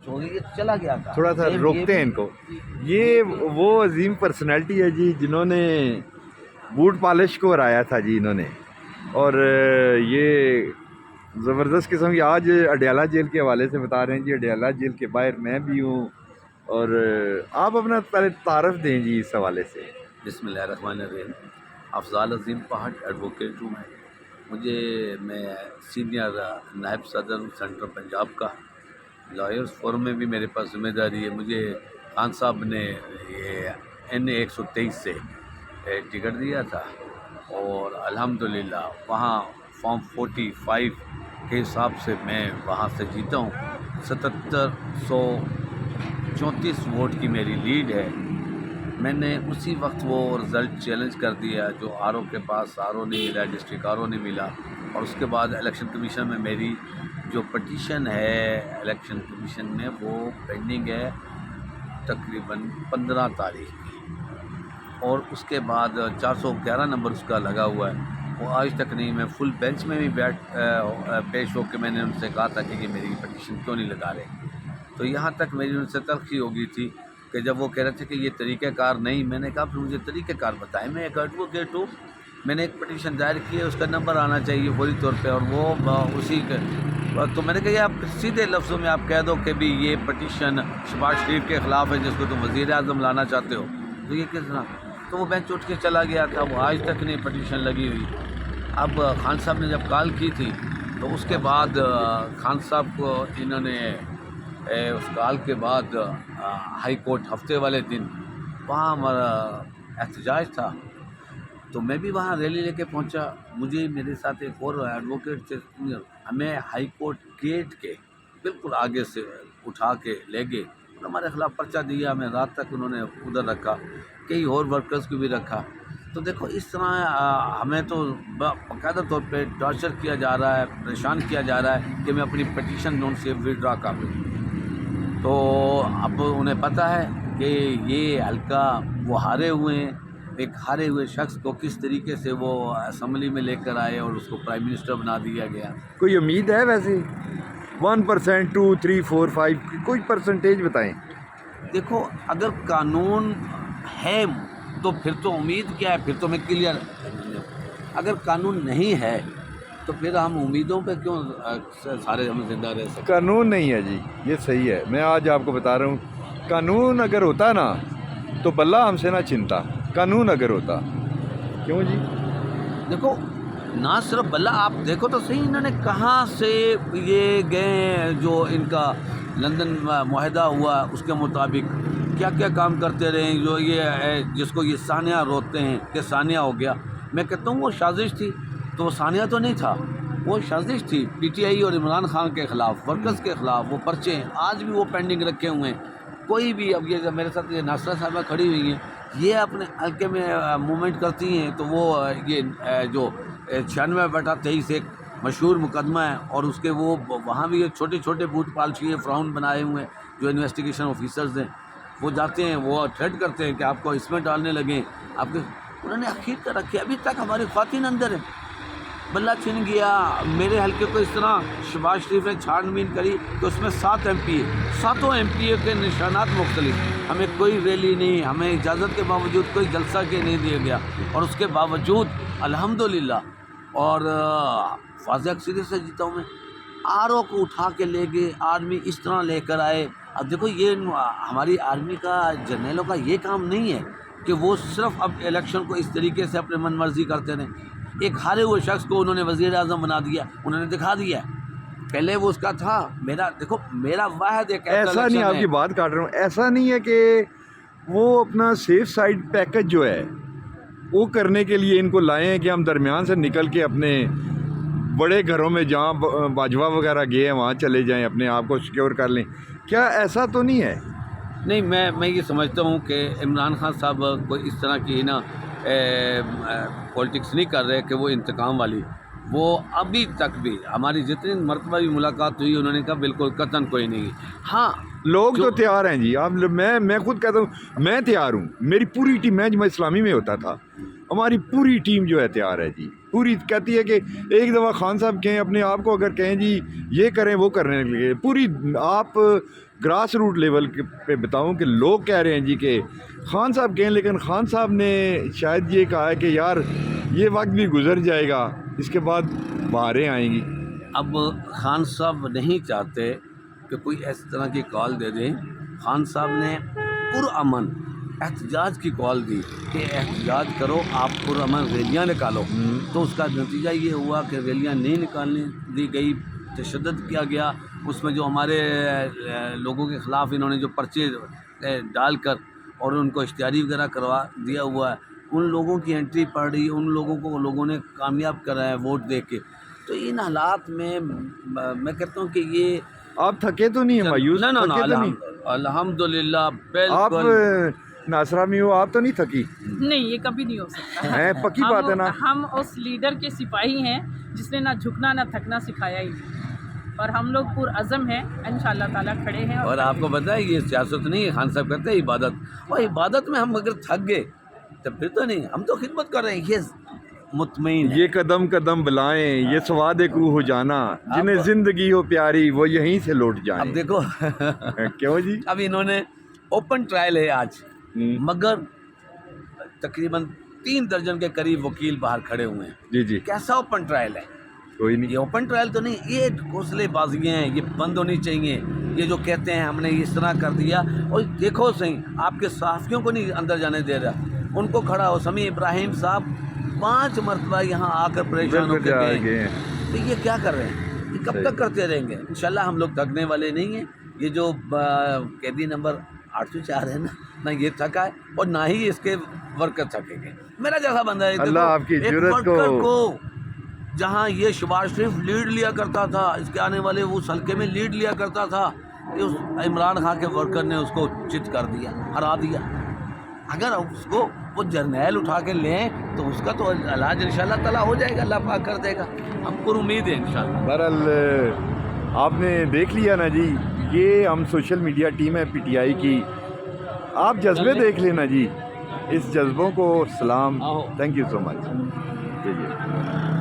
چلا گیا تھا. تھوڑا سا روکتے ہیں ان کو. یہ وہ عظیم پرسنالٹی ہے جی جنہوں نے بوٹ پالش کو ہرایا تھا جی انہوں نے. اور یہ زبردست قسم کی آج اڈیالہ جیل کے حوالے سے بتا رہے ہیں جی. اڈیالہ جیل کے باہر میں بھی ہوں. اور آپ اپنا پہلے تعارف دیں جی اس حوالے سے. بسم اللہ الرحمن الرحیم. افضال عظیم پہاڑ ایڈوکیٹ ہوں میں سینئر نائب صدر ہوں سینٹرل پنجاب کا. لائرز فورم میں بھی میرے پاس ذمہ داری ہے. مجھے خان صاحب نے یہ NA 123 سے ٹکٹ دیا تھا اور الحمدللہ وہاں فارم 45 کے حساب سے میں وہاں سے جیتا ہوں. 7734 ووٹ کی میری لیڈ ہے. میں نے اسی وقت وہ رزلٹ چیلنج کر دیا جو RO کے پاس RO نہیں ملا, ڈسٹرکٹ RO نہیں ملا. اور اس کے بعد الیکشن کمیشن میں میری جو پٹیشن ہے الیکشن کمیشن میں وہ پینڈنگ ہے تقریباً 15 تاریخ کی. اور اس کے بعد 411 نمبر اس کا لگا ہوا ہے, وہ آج تک نہیں. میں فل بینچ میں بھی پیش ہو کے میں نے ان سے کہا تھا کہ یہ میری پٹیشن کیوں نہیں لگا رہے. تو یہاں تک میری ان سے تلخی ہو گئی تھی کہ جب وہ کہہ رہے تھے کہ یہ طریقہ کار نہیں. میں نے کہا پھر مجھے طریقہ کار بتائیں, میں ایک ایڈوکیٹ ہوں, میں نے ایک پٹیشن دائر کی ہے, اس کا نمبر آنا چاہیے فوری طور پہ. اور وہ اسی کے تو میں نے کہا آپ سیدھے لفظوں میں آپ کہہ دو کہ بھی یہ پٹیشن شہباز شریف کے خلاف ہے جس کو تم وزیر اعظم لانا چاہتے ہو. تو یہ کس طرح؟ تو وہ بینچ اٹھ کے چلا گیا تھا. وہ آج تک نہیں پٹیشن لگی ہوئی. اب خان صاحب نے جب کال کی تھی تو اس کے بعد خان صاحب کو انہوں نے اس کال کے بعد ہائی کورٹ ہفتے والے دن وہاں ہمارا احتجاج تھا تو میں بھی وہاں ریلی لے کے پہنچا. مجھے میرے ساتھ ایک اور ایڈوکیٹ تھے, ہمیں ہائی کورٹ گیٹ کے بالکل آگے سے اٹھا کے لے گئے. ہمارے خلاف پرچہ دیا, ہمیں رات تک انہوں نے ادھر رکھا, کئی اور ورکرز کو بھی رکھا. تو دیکھو اس طرح ہمیں تو باقاعدہ طور پہ ٹارچر کیا جا رہا ہے, پریشان کیا جا رہا ہے کہ میں اپنی پٹیشن ان سے ودرا کر لوں. تو اب انہیں پتہ ہے کہ یہ حلقہ وہ ہارے ہوئے ہیں. ایک ہارے ہوئے شخص کو کس طریقے سے وہ اسمبلی میں لے کر آئے اور اس کو پرائم منسٹر بنا دیا گیا. کوئی امید ہے ویسے 1%, 2, 3, 4, 5 کوئی پرسنٹیج بتائیں. دیکھو اگر قانون ہے تو پھر تو امید کیا ہے, پھر تو میں کلیئر. اگر قانون نہیں ہے تو پھر ہم امیدوں پہ کیوں سارے ہم زندہ رہ سکتے. قانون نہیں ہے جی, یہ صحیح ہے. میں آج آپ کو بتا رہا ہوں, قانون اگر ہوتا نا تو بلہ ہم سے نہ چھنتا. قانون اگر ہوتا. کیوں جی؟ دیکھو نہ صرف بلہ, آپ دیکھو تو صحیح انہوں نے کہاں سے یہ گئے ہیں. جو ان کا لندن معاہدہ ہوا اس کے مطابق کیا کیا کام کرتے رہے. جو یہ جس کو یہ ثانیہ روتے ہیں کہ ثانیہ ہو گیا, میں کہتا ہوں وہ سازش تھی. تو وہ ثانیہ تو نہیں تھا, وہ سازش تھی PTI اور عمران خان کے خلاف, ورکرز کے خلاف. وہ پرچے ہیں آج بھی وہ پینڈنگ رکھے ہوئے ہیں. کوئی بھی اب یہ میرے ساتھ یہ ناصرہ صاحبہ کھڑی ہوئی ہیں, یہ اپنے حلقے میں موومنٹ کرتی ہیں تو وہ یہ جو 96/23 ایک مشہور مقدمہ ہے اور اس کے وہ وہاں بھی چھوٹے چھوٹے بوٹ پالشی فراؤن بنائے ہوئے ہیں جو انویسٹیگیشن آفیسرز ہیں. وہ جاتے ہیں, وہ تھریٹ کرتے ہیں کہ آپ کو اس میں ڈالنے لگیں آپ کے. انہوں نے اخیر کر رکھے. ابھی تک ہماری خواتین اندر ہیں. بلہ چھن گیا. میرے حلقے کو اس طرح شہباز شریف نے چھان بین کری کہ اس میں 7 MP ہے. 7 MP کے نشانات مختلف. ہمیں کوئی ریلی نہیں, ہمیں اجازت کے باوجود کوئی جلسہ کے نہیں دیا گیا. اور اس کے باوجود الحمدللہ اور واضح اکثریت سے جیتا ہوں میں. RO کو اٹھا کے لے گئے, آرمی اس طرح لے کر آئے. اب دیکھو یہ ہماری آرمی کا جرنیلوں کا یہ کام نہیں ہے کہ وہ صرف اب الیکشن کو اس طریقے سے اپنے من مرضی کرتے رہیں. ایک ہارے ہوئے شخص کو انہوں نے وزیر اعظم بنا دیا, انہوں نے دکھا دیا. پہلے وہ اس کا تھا. دیکھو میرا واحد ایک ایسا نہیں, آپ کی بات کاٹ رہا ہوں, ایسا نہیں ہے کہ وہ اپنا سیف سائڈ پیکج جو ہے وہ کرنے کے لیے ان کو لائے ہیں کہ ہم درمیان سے نکل کے اپنے بڑے گھروں میں جہاں باجوہ وغیرہ گئے ہیں وہاں چلے جائیں, اپنے آپ کو سیکیور کر لیں. کیا ایسا تو نہیں ہے؟ نہیں, میں یہ سمجھتا ہوں کہ عمران خان صاحب کوئی اس طرح کی نا پولیٹکس نہیں کر رہے کہ وہ انتقام والی. وہ ابھی تک بھی ہماری جتنی مرتبہ بھی ملاقات ہوئی انہوں نے کہا بالکل قطعاً کوئی نہیں. ہاں لوگ تو تیار ہیں جی. آپ میں خود کہتا ہوں میں تیار ہوں. میری پوری ٹیم, میں جماعت اسلامی میں ہوتا تھا, ہماری پوری ٹیم جو ہے تیار ہے جی. پوری کہتی ہے کہ ایک دفعہ خان صاحب کہیں اپنے آپ کو اگر کہیں جی یہ کریں وہ کرنے کے لیے پوری. آپ گراس روٹ لیول پہ بتاؤں کہ لوگ کہہ رہے ہیں جی کہ خان صاحب کہیں، لیکن خان صاحب نے شاید یہ کہا ہے کہ یار یہ وقت بھی گزر جائے گا، اس کے بعد بہاریں آئیں گی. اب خان صاحب نہیں چاہتے کہ کوئی اس طرح کی کال دے دیں. خان صاحب نے پرامن احتجاج کی کال دی کہ احتجاج کرو، آپ پرامن ریلیاں نکالو. تو اس کا نتیجہ یہ ہوا کہ ریلیاں نہیں نکالنے دی گئی، تشدد کیا گیا. اس میں جو ہمارے لوگوں کے خلاف انہوں نے جو پرچے ڈال کر اور ان کو اشتہاری وغیرہ کروا دیا ہوا ہے، ان لوگوں کی انٹری پڑ رہی ہے، ان لوگوں کو لوگوں نے کامیاب کرا ہے ووٹ دے کے. تو ان حالات میں میں کہتا ہوں کہ یہ آپ تھکے تو نہیں ہیں مایوس؟ نہ تھکے تو نہیں؟ الحمدللہ آپ بالکل ناصرہ میں ہو، آپ تو نہیں تھکی؟ نہیں، یہ کبھی نہیں ہو سکتا. ہے پکی بات ہے نا. ہم اس لیڈر کے سپاہی ہیں جس نے نہ جھکنا نہ تھکنا سکھایا ہی نہیں، اور ہم لوگ پرعزم ہیں، انشاءاللہ تعالیٰ کھڑے ہیں. اور آپ کو پتہ ہے یہ سیاست نہیں ہے. خان صاحب کہتے ہیں عبادت، اور عبادت میں ہم اگر تھک گئے تو پھر تو نہیں، ہم تو خدمت کر رہے ہیں. یہ مطمئن ہے. یہ قدم قدم بلائیں، یہ سواد کوہ ہو جانا، جنہیں زندگی ہو پیاری وہ یہیں سے لوٹ جائیں. اب دیکھو کیوں جی؟ اب انہوں نے اوپن ٹرائل ہے آج، مگر تقریباً 3 درجن کے قریب وکیل باہر کھڑے ہوئے ہیں. جی جی، کیسا اوپن ٹرائل ہے؟ کوئی نہیں. یہ اوپن ٹرائل تو نہیں، یہ گھونسلے بازیاں ہیں، یہ بند ہونی چاہیے. یہ جو کہتے ہیں ہم نے اس طرح کر دیا، اور دیکھو صحیح آپ کے صحافیوں کو نہیں اندر جانے دے رہا. ان کو کھڑا ہو، سمیع ابراہیم صاحب 5 مرتبہ یہاں آ کر پریشان ہو کے گئے ہیں. تو یہ کیا کر رہے ہیں؟ یہ کب تک کرتے رہیں گے؟ انشاءاللہ ہم لوگ تھکنے والے نہیں ہیں. یہ جو قیدی نمبر 804 ہے نہ یہ تھکا ہے اور نہ ہی اس کے ورکر تھکیں گے. میرا جیسا بندہ ہے، اللہ آپ کی جرت کو جہاں یہ شباز شریف لیڈ لیا کرتا تھا، اس کے آنے والے وہ حلقے میں لیڈ لیا کرتا تھا، کہ اس عمران خان کے ورکر نے اس کو چت کر دیا، ہرا دیا. اگر اس کو وہ جرنیل اٹھا کے لیں تو اس کا تو علاج انشاءاللہ تعالیٰ ہو جائے گا، اللہ پاک کر دے گا. ہم پر امید ہیں انشاءاللہ. بہرحال آپ نے دیکھ لیا نا جی، یہ ہم سوشل میڈیا ٹیم ہے پی ٹی آئی کی. آپ جذبے دیکھ لینا جی، اس جذبوں کو سلام. Thank you so much. جی جی.